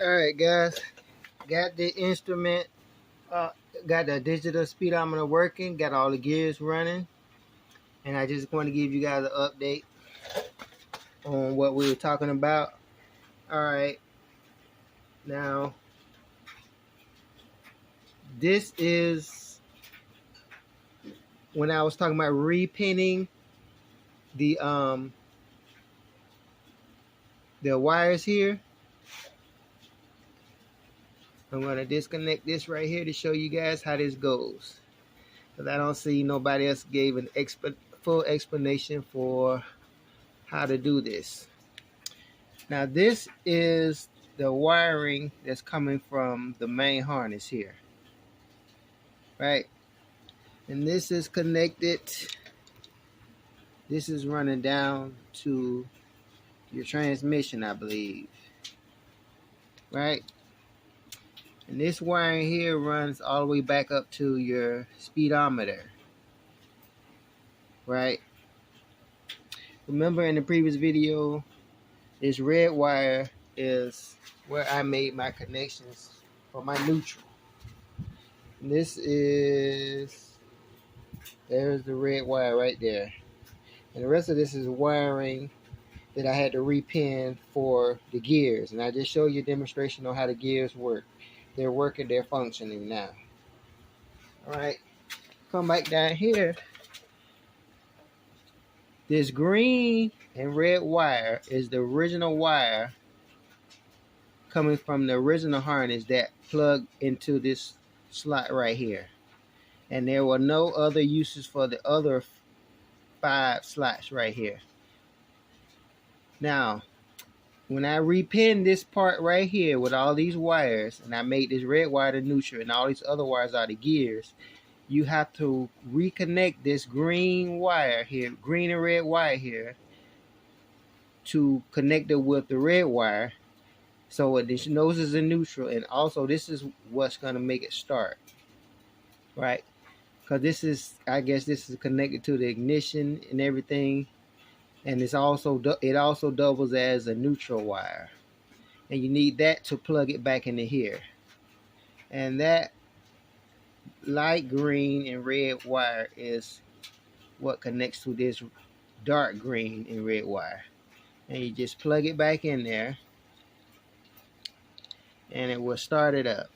Alright guys, got the instrument, uh, got the digital speedometer working, got all the gears running, and I just want to give you guys an update on what we were talking about. Alright, now this is when I was talking about repinning the wires here. I'm going to disconnect this right here to show you guys how this goes, because I don't see nobody else gave an full explanation for how to do this. Now this is the wiring that's coming from the main harness here, right? And this is connected, this is running down to your transmission, I believe, right? And this wiring here runs all the way back up to your speedometer, right? Remember in the previous video, this red wire is where I made my connections for my neutral. And this is, there's the red wire right there. And the rest of this is wiring that I had to repin for the gears. And I just showed you a demonstration on how the gears work. They're working, they're functioning now. Alright, come back down here. This green and red wire is the original wire coming from the original harness that plugged into this slot right here. And there were no other uses for the other 5 slots right here. Now, when I repin this part right here with all these wires, and I made this red wire the neutral and all these other wires are the gears, you have to reconnect this green wire here, green and red wire here, to connect it with the red wire, so it knows it's a neutral. And also this is what's going to make it start, right? Because this is, I guess this is connected to the ignition and everything, and it also doubles as a neutral wire, and you need that to plug it back into here. And that light green and red wire is what connects to this dark green and red wire, and you just plug it back in there and it will start it up,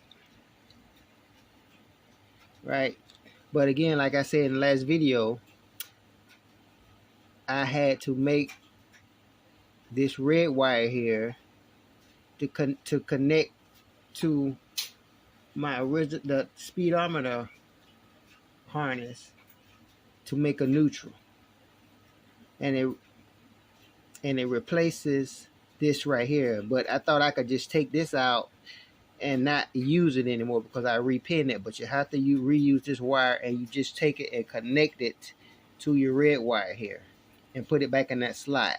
right? But again, like I said in the last video, I had to make this red wire here to connect to my original, the speedometer harness, to make a neutral, and it replaces this right here. But I thought I could just take this out and not use it anymore because I repinned it. But you have to reuse this wire, and you just take it and connect it to your red wire here and put it back in that slot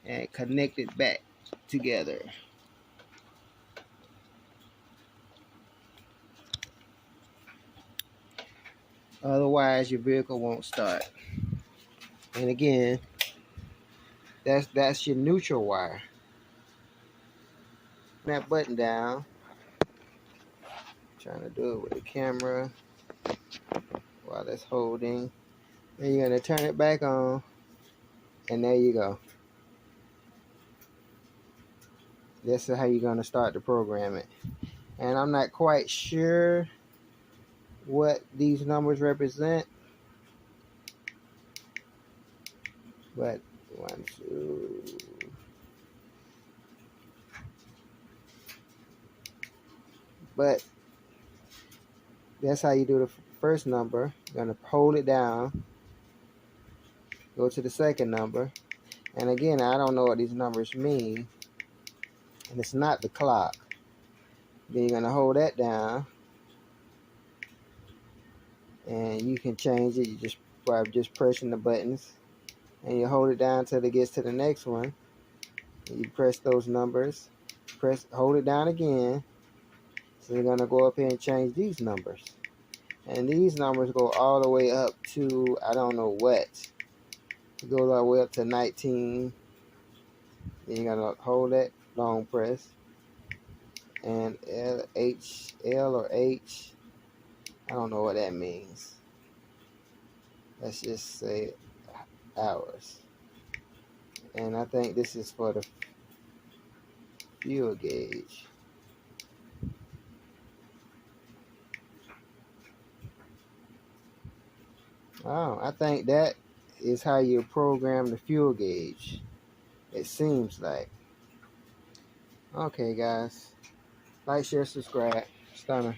and connect it back together. Otherwise your vehicle won't start. And again, that's your neutral wire. That button down. Trying to do it with the camera while it's holding. Then you're going to turn it back on, and there you go. This is how you're going to start to program it. And I'm not quite sure what these numbers represent, but 1, 2. But that's how you do the first number. You're going to hold it down, go to the second number, and again, I don't know what these numbers mean, and it's not the clock. Then you're going to hold that down, and you can change it. You just by just pressing the buttons, and you hold it down until it gets to the next one. You press those numbers, hold it down again. So you're going to go up here and change these numbers. And these numbers go all the way up to, I don't know what. It goes all the way up to 19. Then you're going to hold that long press. and L or H. I don't know what that means. Let's just say hours. And I think this is for the fuel gauge. Oh, I think that is how you program the fuel gauge. It seems like. Okay, guys. Like, share, subscribe. Stunner.